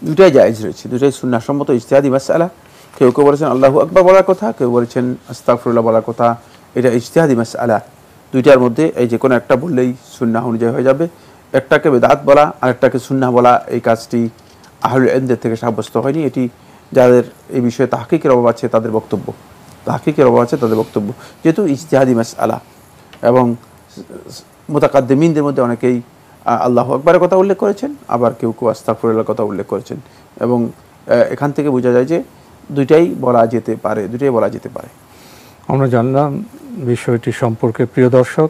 দুটাই জায়েজ রয়েছে, দুটাই সুন্নাহসম্মত ইজতিহাদি মাসআলা। কেউ কেউ বলেছেন আল্লাহু আকবার বলার কথা, কেউ বলেছেন আস্তাগফিরুল্লাহ বলার কথা। এটা ইজতিহাদি মাসআলা। দুইটার মধ্যে এই যে কোনো একটা বললেই সুন্নাহ অনুযায়ী হয়ে যাবে। একটাকে বেদাত বলা আর একটাকে সুন্নাহ বলা, এই কাজটি আহলুল ইলমদের থেকে সাব্যস্ত হয়নি। এটি যাদের এই বিষয়ে তাহকিকের অভাব আছে তাদের বক্তব্য, যেহেতু ইজতিহাদি মাসআলা। এবং মুতাকাদ্দিমিনদের মধ্যে অনেকেই আল্লাহু আকবারের কথা উল্লেখ করেছেন, আবার কেউ কেউ আস্তাগফিরুল্লাহর কথা উল্লেখ করেছেন। এবং এখান থেকে বোঝা যায় যে দুইটাই বলা যেতে পারে। আমরা জানলাম বিষয়টি সম্পর্কে। প্রিয় দর্শক,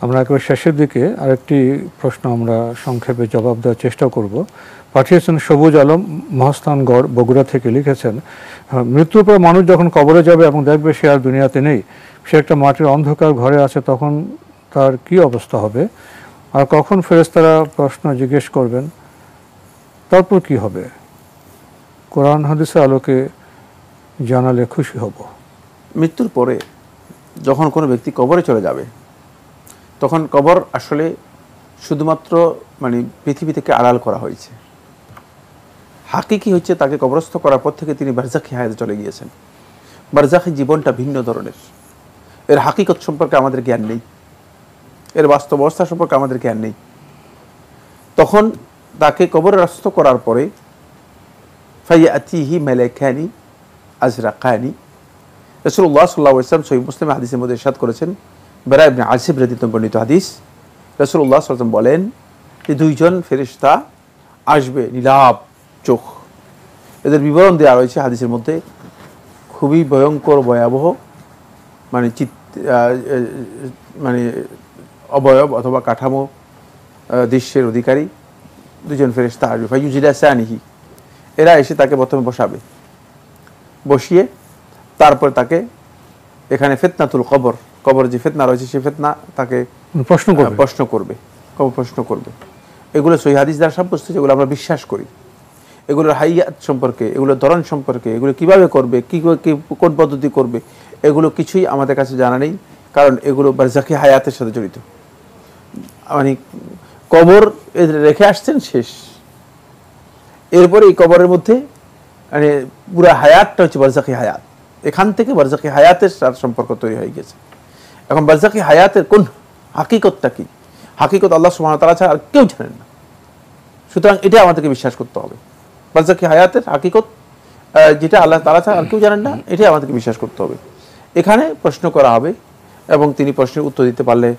আমরা একেবারে শেষের দিকে আরেকটি প্রশ্ন আমরা সংক্ষেপে জবাব দেওয়ার চেষ্টা করব। পাঠিয়েছেন সবুজ আলম মহাস্থানগড় বগুড়া থেকে, লিখেছেন, মৃত্যুর পর মানুষ যখন কবরে যাবে এবং দেখবে সে আর দুনিয়াতে নেই, সে একটা মাটির অন্ধকার ঘরে আছে, তখন তার কি অবস্থা হবে? আর কখন ফেরেশতারা প্রশ্ন জিজ্ঞেস করবেন, তারপর কি হবে? কোরআন হাদিসের আলোকে জানালে খুশি হব। মৃত্যুর পরে যখন কোনো ব্যক্তি কবরে চলে যাবে, তখন কবর আসলে শুধুমাত্র পৃথিবী থেকে আড়াল করা হয়েছে। হাকিকি হচ্ছে তাকে কবরস্থ করার পর থেকে তিনি বারজাখি হায়াতে চলে গিয়েছেন। বারজাখি জীবনটা ভিন্ন ধরনের। এর হাকিকত সম্পর্কে আমাদের জ্ঞান নেই, এর বাস্তব অবস্থা সম্পর্কে আমাদের জ্ঞান নেই। তখন তাকে কবরে রাস্ত করার পরে ফাইয়াতিহি মালাকানি আজরাকানি, রাসূলুল্লাহ সাল্লাল্লাহু আলাইহি ওয়াসাল্লাম সহিহ মুসলিম হাদিসের মধ্যে ইরশাদ করেছেন, বারা ইবনে আজিব রাদিয়াল্লাহু বর্ণিত হাদিস, রাসূলুল্লাহ সাল্লাল্লাহু আলাইহি ওয়াসাল্লাম বলেন যে দুইজন ফেরেশতা আসবে, নীলাভ চোখ। এদের বিবরণ দেওয়া রয়েছে হাদিসের মধ্যে, খুবই ভয়ঙ্কর ভয়াবহ অবয়ব অথবা কাঠামো দৃশ্যের অধিকারী দুজন ফেরেশতা আসবে। ফায়ুজিলাসানিহি, এরা এসে তাকে প্রথমে বসিয়ে তারপরে তাকে এখানে ফিতনাতুল কবর যে ফিতনা রয়েছে সেই ফিতনা তাকে প্রশ্ন করবে। এগুলো সহিহ হাদিস দ্বারা সাব্যস্ত, যেগুলো আমরা বিশ্বাস করি। এগুলোর হাইয়াত সম্পর্কে, এগুলোর ধরন সম্পর্কে, এগুলো কিভাবে করবে, কোন পদ্ধতি করবে, এগুলো কিছুই আমাদের কাছে জানা নেই, কারণ এগুলো বারজাখি হায়াতের সাথে জড়িত। কবর রেখে আসছেন শেষ, এরপরে এই কবরের মধ্যে পুরা হায়াতটা হচ্ছে বারজাখি হায়াত। এখান থেকে বারজাখি হায়াতের সাথে সম্পর্ক তৈরি হয়ে গেছে। এখন বারজাখি হায়াতের কোন হাকিকতটা কি, হাকিকত আল্লাহ সুবহানাহু ওয়া তাআলা ছাড়া আর কেউ জানেন না। সুতরাং এটা আমাদেরকে বিশ্বাস করতে হবে। বারজাখি হায়াতের হাকিকত যেটা আল্লাহ তাআলা ছাড়া আর কেউ জানেন না, এটাই আমাদেরকে বিশ্বাস করতে হবে। এখানে প্রশ্ন করা হবে এবং তিনি প্রশ্নের উত্তর দিতে পারলে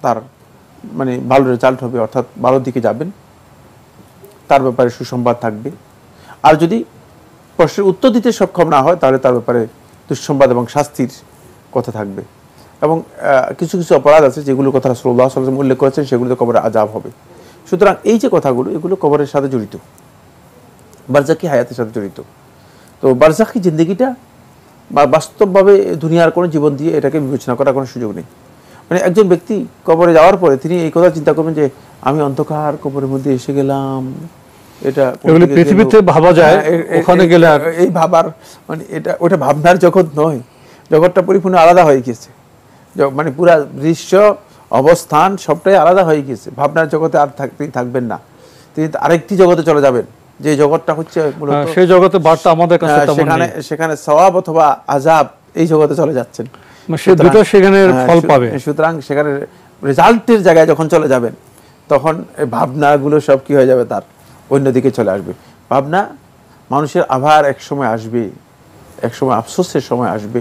তার ভালো রেজাল্ট হবে, অর্থাৎ ভালোর দিকে যাবেন, তার ব্যাপারে সুসংবাদ থাকবে। আর যদি প্রশ্নের উত্তর দিতে সক্ষম না হয়, তাহলে তার ব্যাপারে দুঃসংবাদ এবং শাস্তির কথা থাকবে। এবং কিছু কিছু অপরাধ আছে যেগুলোর কথা রাসূলুল্লাহ সাল্লাল্লাহু আলাইহি ওয়াসাল্লাম উল্লেখ করেছেন, সেগুলোতে কবরে আযাব হবে। সুতরাং এই যে কথাগুলো, এগুলো কবরের সাথে জড়িত, বারজাখি হায়াতের সাথে জড়িত। তো বারজাখি জিন্দেগিটা বাস্তবভাবে দুনিয়ার কোনো জীবন দিয়ে এটাকে বিবেচনা করার কোনো সুযোগ নেই। একজন ব্যক্তি কবরে যাওয়ার পরে তিনি এই কথা চিন্তা করবেন যে আমি অন্ধকার কবরের মধ্যে এসে গেলাম, এটা পৃথিবীতে ভাবা যায়, ওখানে গেলে আর এই ভাবার ওটা ভাবনার জগৎ নয়, জগৎটা পরিপূর্ণ আলাদা হয়ে গেছে। পুরা দৃশ্য অবস্থান সবটাই আলাদা হয়ে গেছে। ভাবনার জগতে আর থাকবেন না, তিনি আরেকটি জগতে চলে যাবেন, যে জগৎটা হচ্ছে মূলত সেই জগতে বার্তা আমাদের কাছে সেখানে সওয়াব অথবা আযাব এই জগতে চলে যাচ্ছেন, সেখানে ফল পাবে। সুতরাং সেখানে রেজাল্টের জায়গায় যখন চলে যাবেন, তখন ভাবনাগুলো সব কি হয়ে যাবে, তার অন্যদিকে চলে আসবে। ভাবনা মানুষের আবার এক সময় আসবে, এক সময় আফসোসের সময় আসবে,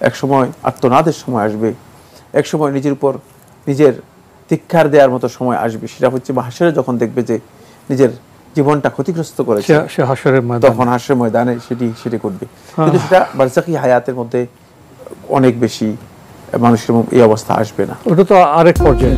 এক সময় আত্মনাদের সময় আসবে, এক সময় নিজের উপর নিজের ধিক্কার দেওয়ার মতো সময় আসবে। সেটা হচ্ছে হাসরে, যখন দেখবে যে নিজের জীবনটা ক্ষতিগ্রস্ত করেছে, তখন হাসরের ময়দানে সেটি করবে। কিন্তু সেটা বারজাখি হায়াতের মধ্যে অনেক বেশি মানুষের এই অবস্থা আসবে না। ওটা তো আরেক পর্যায়ে।